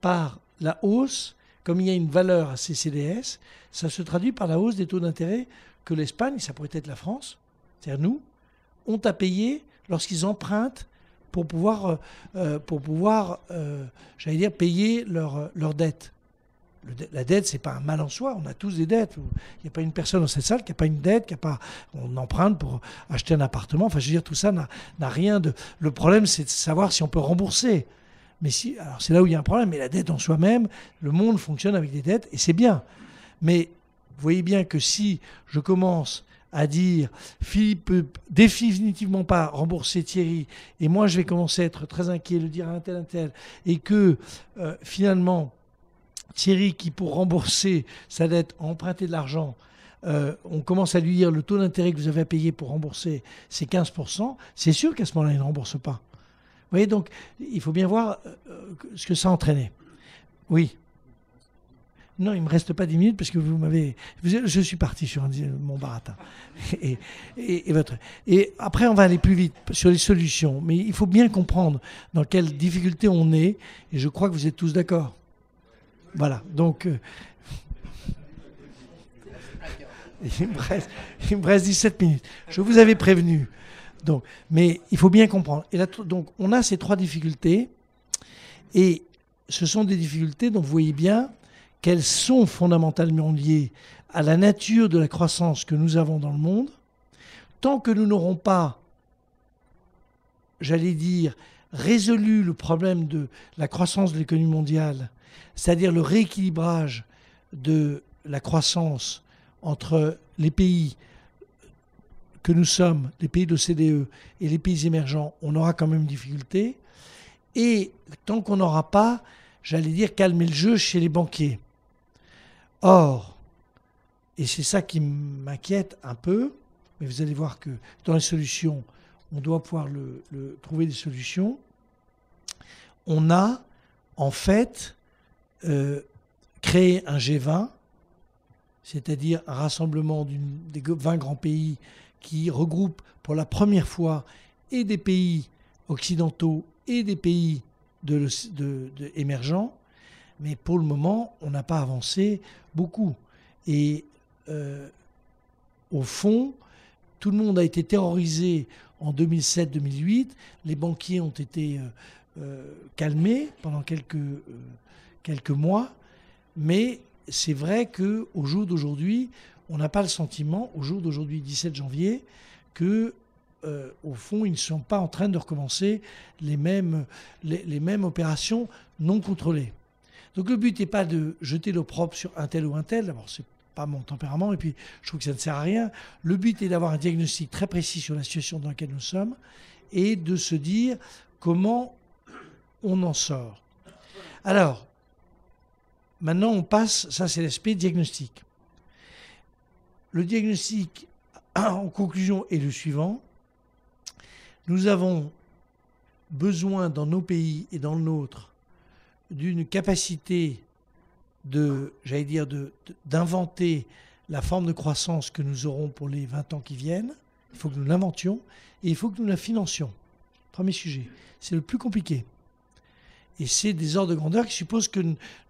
par la hausse, comme il y a une valeur à ces CDS, ça se traduit par la hausse des taux d'intérêt que l'Espagne, ça pourrait être la France, c'est-à-dire nous, ont à payer lorsqu'ils empruntent pour pouvoir, j'allais dire, payer leur dette. La dette, c'est pas un mal en soi. On a tous des dettes. Il n'y a pas une personne dans cette salle qui n'a pas une dette, on emprunte pour acheter un appartement. Enfin, je veux dire, tout ça n'a rien de. Le problème, c'est de savoir si on peut rembourser. Mais alors c'est là où il y a un problème. Mais la dette en soi-même, le monde fonctionne avec des dettes et c'est bien. Mais vous voyez bien que si je commence à dire Philippe peut définitivement pas rembourser Thierry, et moi je vais commencer à être très inquiet, le dire à un tel, et que finalement Thierry, qui pour rembourser sa dette a emprunté de l'argent, on commence à lui dire le taux d'intérêt que vous avez à payer pour rembourser, c'est 15%, c'est sûr qu'à ce moment-là, il ne rembourse pas. Vous voyez, donc, il faut bien voir ce que ça a entraîné. Oui. Non, il ne me reste pas 10 minutes parce que vous m'avez... Je suis parti sur mon baratin. Et après, on va aller plus vite sur les solutions. Mais il faut bien comprendre dans quelle difficulté on est. Et je crois que vous êtes tous d'accord. Voilà, donc il me reste 17 minutes. Je vous avais prévenu. Donc, mais il faut bien comprendre. Et là, donc, on a ces 3 difficultés. Et ce sont des difficultés dont vous voyez bien qu'elles sont fondamentalement liées à la nature de la croissance que nous avons dans le monde. Tant que nous n'aurons pas, j'allais dire, résolu le problème de la croissance de l'économie mondiale, c'est-à-dire le rééquilibrage de la croissance entre les pays que nous sommes, les pays de l'OCDE et les pays émergents, on aura quand même une difficulté. Et tant qu'on n'aura pas, j'allais dire, calmer le jeu chez les banquiers. Or, et c'est ça qui m'inquiète un peu, mais vous allez voir que dans les solutions, on doit pouvoir trouver des solutions, on a en fait créé un G20, c'est-à-dire un rassemblement des 20 grands pays qui regroupe pour la première fois et des pays occidentaux et des pays émergents, mais pour le moment, on n'a pas avancé beaucoup. Et au fond, tout le monde a été terrorisé en 2007-2008, les banquiers ont été calmés pendant quelques mois, mais c'est vrai qu'au jour d'aujourd'hui, on n'a pas le sentiment, au jour d'aujourd'hui, 17 janvier, que au fond, ils ne sont pas en train de recommencer les mêmes opérations non contrôlées. Donc le but n'est pas de jeter l'opprobre sur un tel ou un tel. D'abord, ce n'est pas mon tempérament, et puis je trouve que ça ne sert à rien. Le but est d'avoir un diagnostic très précis sur la situation dans laquelle nous sommes et de se dire comment on en sort. Alors, maintenant on passe, ça c'est l'aspect diagnostic. Le diagnostic, en conclusion, est le suivant. Nous avons besoin dans nos pays et dans le nôtre d'une capacité d'inventer la forme de croissance que nous aurons pour les 20 ans qui viennent. Il faut que nous l'inventions et il faut que nous la financions. Premier sujet. C'est le plus compliqué. Et c'est des ordres de grandeur qui supposent que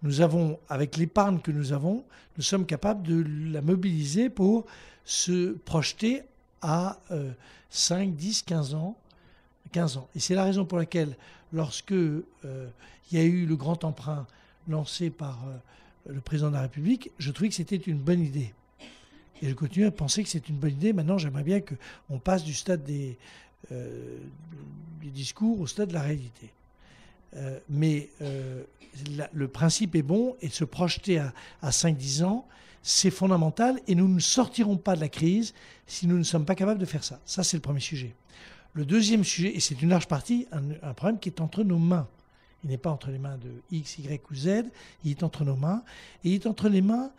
nous avons, avec l'épargne que nous avons, nous sommes capables de la mobiliser pour se projeter à 5, 10, 15 ans. Et c'est la raison pour laquelle, lorsque il y a eu le grand emprunt lancé par le président de la République, je trouvais que c'était une bonne idée. Et je continue à penser que c'est une bonne idée. Maintenant, j'aimerais bien qu'on passe du stade des discours au stade de la réalité. Mais le principe est bon, et de se projeter à 5-10 ans, c'est fondamental, et nous ne sortirons pas de la crise si nous ne sommes pas capables de faire ça. Ça, c'est le premier sujet. Le deuxième sujet, et c'est une large partie, un problème qui est entre nos mains. Il n'est pas entre les mains de X, Y ou Z, il est entre nos mains, et il est entre les mains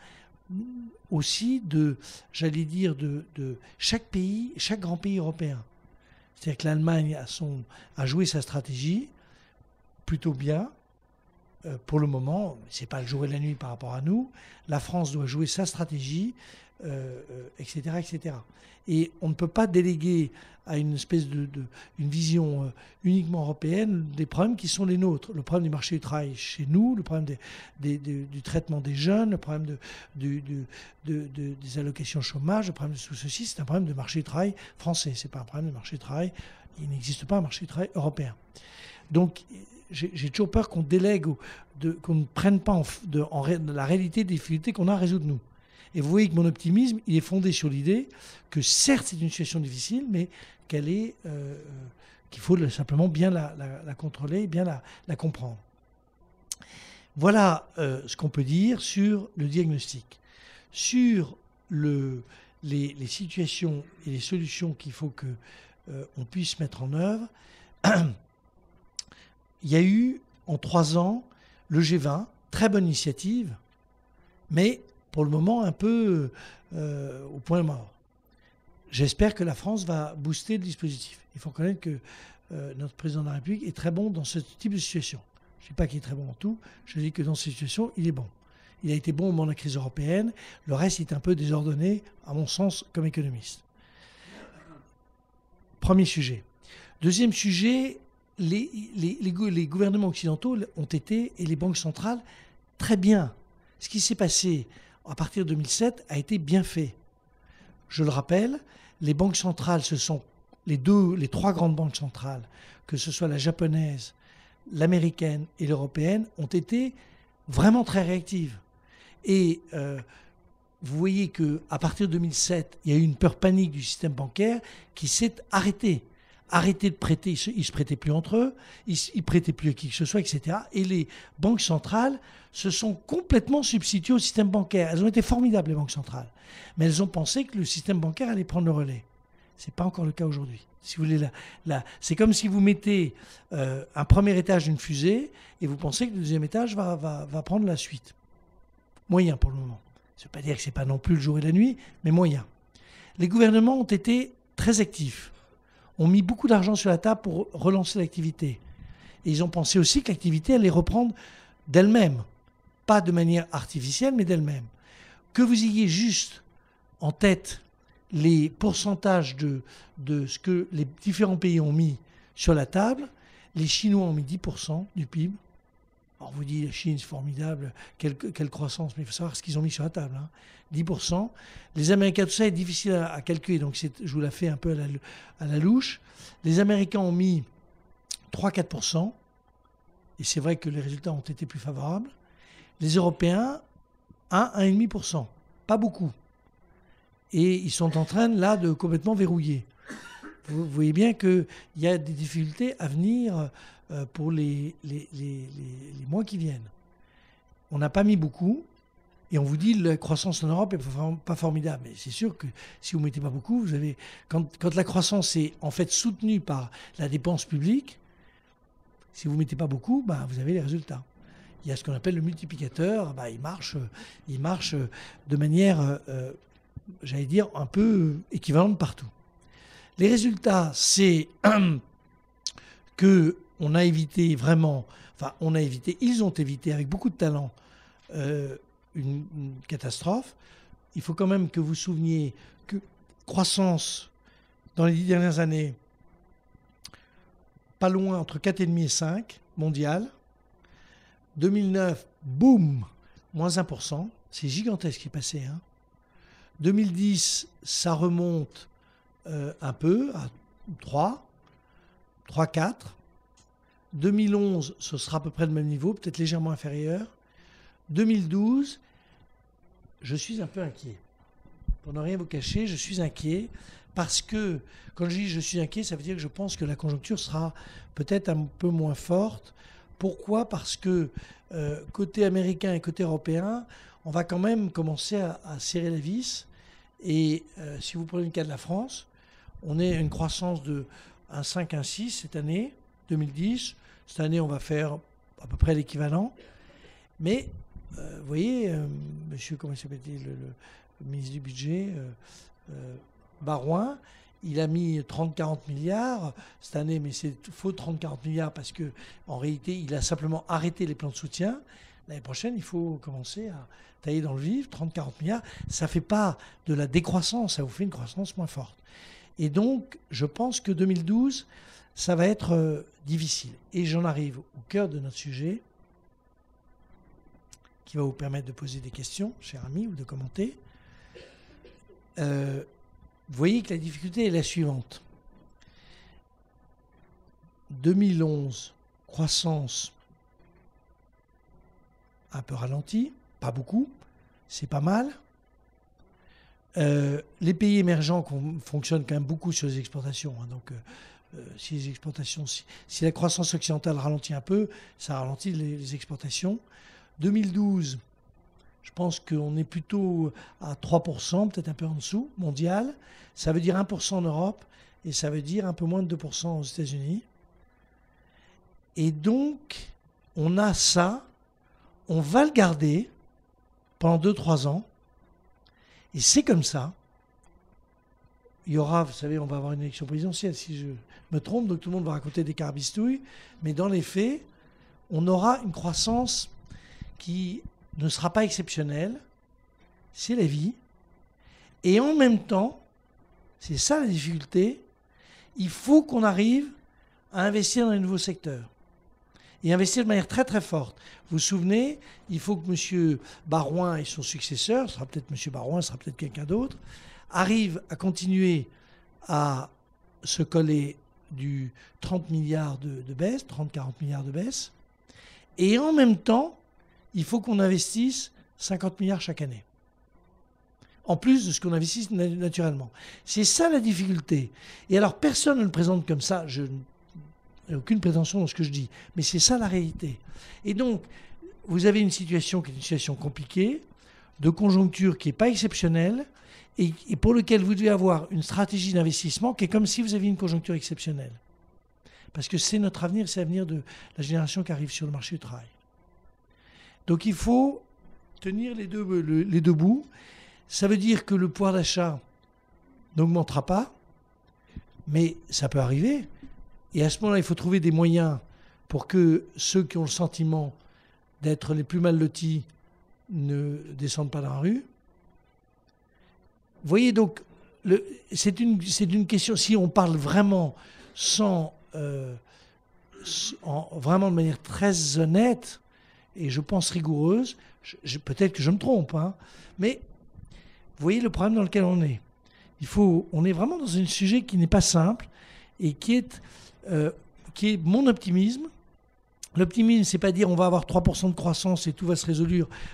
aussi de chaque pays, chaque grand pays européen. C'est-à-dire que l'Allemagne a joué sa stratégie plutôt bien, pour le moment, ce n'est pas le jour et la nuit par rapport à nous, la France doit jouer sa stratégie, etc., etc. Et on ne peut pas déléguer à une espèce une vision uniquement européenne des problèmes qui sont les nôtres. Le problème du marché du travail chez nous, le problème du traitement des jeunes, le problème des allocations chômage, le problème de tout ceci, c'est un problème de marché du travail français. Ce n'est pas un problème de marché du travail. Il n'existe pas un marché du travail européen. Donc, j'ai toujours peur qu'on délègue, qu'on ne prenne pas la réalité des difficultés qu'on a à résoudre nous. Et vous voyez que mon optimisme, il est fondé sur l'idée que certes c'est une situation difficile, mais qu'il faut simplement bien la contrôler, bien la comprendre. Voilà ce qu'on peut dire sur le diagnostic. Sur les situations et les solutions qu'il faut qu'on puisse mettre en œuvre, il y a eu en 3 ans le G20, très bonne initiative, mais pour le moment un peu au point mort. J'espère que la France va booster le dispositif. Il faut reconnaître que notre président de la République est très bon dans ce type de situation. Je ne dis pas qu'il est très bon en tout, je dis que dans cette situation, il est bon. Il a été bon au moment de la crise européenne, le reste est un peu désordonné, à mon sens, comme économiste. Premier sujet. Deuxième sujet, les gouvernements occidentaux ont été, et les banques centrales, très bien. Ce qui s'est passé à partir de 2007 a été bien fait. Je le rappelle, les banques centrales, ce sont les 3 grandes banques centrales, que ce soit la japonaise, l'américaine et l'européenne, ont été vraiment très réactives. Et vous voyez qu'à partir de 2007, il y a eu une peur panique du système bancaire qui s'est arrêtée. Arrêter de prêter, ils ne se prêtaient plus entre eux, ils ne prêtaient plus à qui que ce soit, etc. Et les banques centrales se sont complètement substituées au système bancaire. Elles ont été formidables, les banques centrales. Mais elles ont pensé que le système bancaire allait prendre le relais. Ce n'est pas encore le cas aujourd'hui. Si vous voulez, c'est comme si vous mettez un premier étage d'une fusée et vous pensez que le deuxième étage va prendre la suite. Moyen pour le moment. Ça ne veut pas dire que ce n'est pas non plus le jour et la nuit, mais moyen. Les gouvernements ont été très actifs. Ont mis beaucoup d'argent sur la table pour relancer l'activité. Et ils ont pensé aussi que l'activité allait reprendre d'elle-même. Pas de manière artificielle, mais d'elle-même. Que vous ayez juste en tête les pourcentages de ce que les différents pays ont mis sur la table, les Chinois ont mis 10% du PIB. Alors on vous dit, la Chine, c'est formidable, quelle croissance, mais il faut savoir ce qu'ils ont mis sur la table. 10%. Les Américains, tout ça est difficile à calculer, donc je vous la fais un peu à la louche. Les Américains ont mis 3-4%, et c'est vrai que les résultats ont été plus favorables. Les Européens, 1-1,5%. Pas beaucoup. Et ils sont en train, là, de complètement verrouiller. Vous voyez bien qu'il y a des difficultés à venir pour les mois qui viennent. On n'a pas mis beaucoup, et on vous dit la croissance en Europe n'est pas formidable. Mais c'est sûr que si vous ne mettez pas beaucoup, vous avez, quand la croissance est en fait soutenue par la dépense publique, si vous ne mettez pas beaucoup, vous avez les résultats. Il y a ce qu'on appelle le multiplicateur, il marche de manière, j'allais dire, un peu équivalente partout. Les résultats, c'est qu'on a évité vraiment, ils ont évité avec beaucoup de talent une catastrophe. Il faut quand même que vous vous souveniez que croissance dans les 10 dernières années, pas loin entre 4,5 et 5 mondial. 2009, boum, moins 1%. C'est gigantesque ce qui est passé. 2010, ça remonte un peu à 3, 4. 2011, ce sera à peu près le même niveau, peut-être légèrement inférieur. 2012, je suis un peu inquiet. Pour ne rien vous cacher, je suis inquiet parce que, quand je dis je suis inquiet, ça veut dire que je pense que la conjoncture sera peut-être un peu moins forte. Pourquoi ? Parce que côté américain et côté européen, on va quand même commencer à serrer la vis. Et si vous prenez le cas de la France, on est à une croissance de 1,5, 1,6 cette année, 2010. Cette année, on va faire à peu près l'équivalent. Mais, vous voyez, monsieur, comment il s'appelle, le ministre du Budget, Barouin, il a mis 30-40 milliards cette année, mais c'est faux 30-40 milliards parce qu'en réalité, il a simplement arrêté les plans de soutien. L'année prochaine, il faut commencer à tailler dans le vif. 30-40 milliards, ça ne fait pas de la décroissance, ça vous fait une croissance moins forte. Et donc, je pense que 2012, ça va être difficile. Et j'en arrive au cœur de notre sujet, qui va vous permettre de poser des questions, cher ami, ou de commenter. Vous voyez que la difficulté est la suivante. 2011, croissance un peu ralentie, pas beaucoup, c'est pas mal. Les pays émergents fonctionnent quand même beaucoup sur les exportations. Hein, donc, si les exportations, si la croissance occidentale ralentit un peu, ça ralentit les exportations. 2012, je pense qu'on est plutôt à 3%, peut-être un peu en dessous, mondial. Ça veut dire 1% en Europe et ça veut dire un peu moins de 2% aux États-Unis. Et donc, on a ça, on va le garder pendant 2-3 ans. Et c'est comme ça. Il y aura, vous savez, on va avoir une élection présidentielle, si je me trompe, donc tout le monde va raconter des carabistouilles. Mais dans les faits, on aura une croissance qui ne sera pas exceptionnelle. C'est la vie. Et en même temps, c'est ça la difficulté, il faut qu'on arrive à investir dans les nouveaux secteurs. Et investir de manière très très forte. Vous vous souvenez, il faut que M. Barouin et son successeur, ce sera peut-être M. Barouin, ce sera peut-être quelqu'un d'autre, arrivent à continuer à se coller du 30 milliards de baisse, 30-40 milliards de baisse. Et en même temps, il faut qu'on investisse 50 milliards chaque année. En plus de ce qu'on investit naturellement. C'est ça la difficulté. Et alors, personne ne le présente comme ça. Je n'ai aucune prétention dans ce que je dis. Mais c'est ça la réalité. Et donc, vous avez une situation qui est une situation compliquée, de conjoncture qui n'est pas exceptionnelle, et pour lequel vous devez avoir une stratégie d'investissement qui est comme si vous aviez une conjoncture exceptionnelle. Parce que c'est notre avenir, c'est l'avenir de la génération qui arrive sur le marché du travail. Donc il faut tenir les deux bouts. Ça veut dire que le pouvoir d'achat n'augmentera pas, mais ça peut arriver. Et à ce moment-là, il faut trouver des moyens pour que ceux qui ont le sentiment d'être les plus mal lotis ne descendent pas dans la rue. Vous voyez, donc, c'est une question, si on parle vraiment vraiment de manière très honnête, et je pense rigoureuse, peut-être que je me trompe, hein, mais vous voyez le problème dans lequel on est. On est vraiment dans un sujet qui n'est pas simple et qui est mon optimisme. L'optimisme, c'est pas dire on va avoir 3% de croissance et tout va se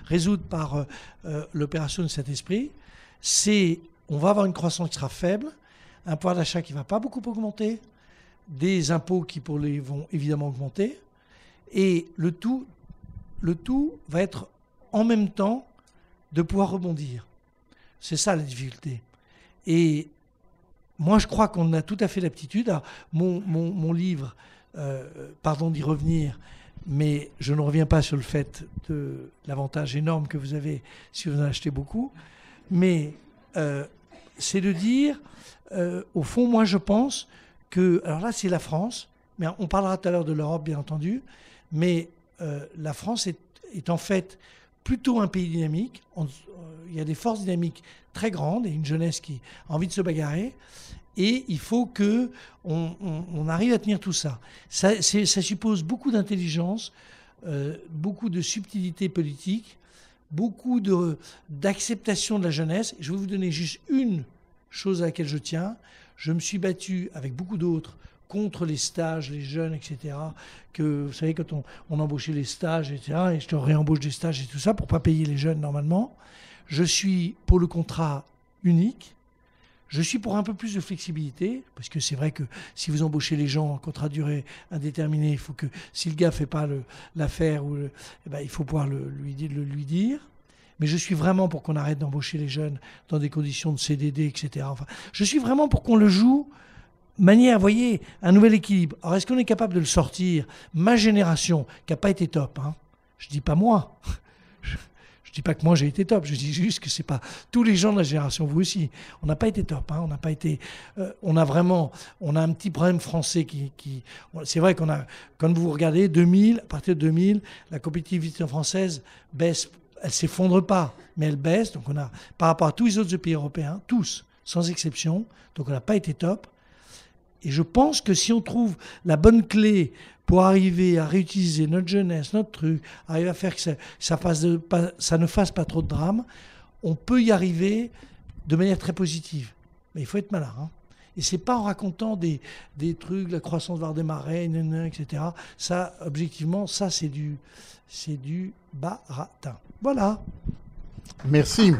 résoudre par l'opération de cet esprit. C'est on va avoir une croissance qui sera faible, un pouvoir d'achat qui ne va pas beaucoup augmenter, des impôts qui pour les vont évidemment augmenter, et le tout va être en même temps de pouvoir rebondir. C'est ça la difficulté. Et moi, je crois qu'on a tout à fait l'aptitude. Mon livre, pardon d'y revenir, mais je ne reviens pas sur le fait de l'avantage énorme que vous avez si vous en achetez beaucoup. Mais c'est de dire, au fond, moi, je pense que... Alors là, c'est la France, mais on parlera tout à l'heure de l'Europe, bien entendu, mais la France est en fait plutôt un pays dynamique. Il y a des forces dynamiques très grandes et une jeunesse qui a envie de se bagarrer. Et il faut qu'on arrive à tenir tout ça. Ça suppose beaucoup d'intelligence, beaucoup de subtilité politique, beaucoup d'acceptation de la jeunesse. Je vais vous donner juste une chose à laquelle je tiens. Je me suis battu avec beaucoup d'autres contre les stages, les jeunes, etc. Que, vous savez, quand on embauchait les stages, etc., et je te réembauche des stages et tout ça pour ne pas payer les jeunes normalement. Je suis pour le contrat unique. Je suis pour un peu plus de flexibilité, parce que c'est vrai que si vous embauchez les gens en contrat de durée indéterminée, il faut que, si le gars ne fait pas l'affaire, il faut pouvoir lui dire. Mais je suis vraiment pour qu'on arrête d'embaucher les jeunes dans des conditions de CDD, etc. Enfin, je suis vraiment pour qu'on le joue manière, vous voyez, un nouvel équilibre. Alors, est-ce qu'on est capable de le sortir? Ma génération, qui n'a pas été top, hein, je ne dis pas moi, je dis pas que moi j'ai été top, je dis juste que c'est pas tous les gens de la génération, vous aussi. On n'a pas été top, hein, on n'a pas été. On a un petit problème français c'est vrai qu'on a, quand vous regardez 2000, à partir de 2000, la compétitivité française baisse, elle s'effondre pas, mais elle baisse. Donc on a, par rapport à tous les autres pays européens, tous, sans exception, donc on n'a pas été top. Et je pense que si on trouve la bonne clé pour arriver à réutiliser notre jeunesse, notre truc, arriver à faire que ça ne fasse pas trop de drame, on peut y arriver de manière très positive. Mais il faut être malin. Hein. Et c'est pas en racontant des trucs, la croissance va redémarrer, etc. Ça, objectivement, ça c'est du baratin. Voilà. Merci.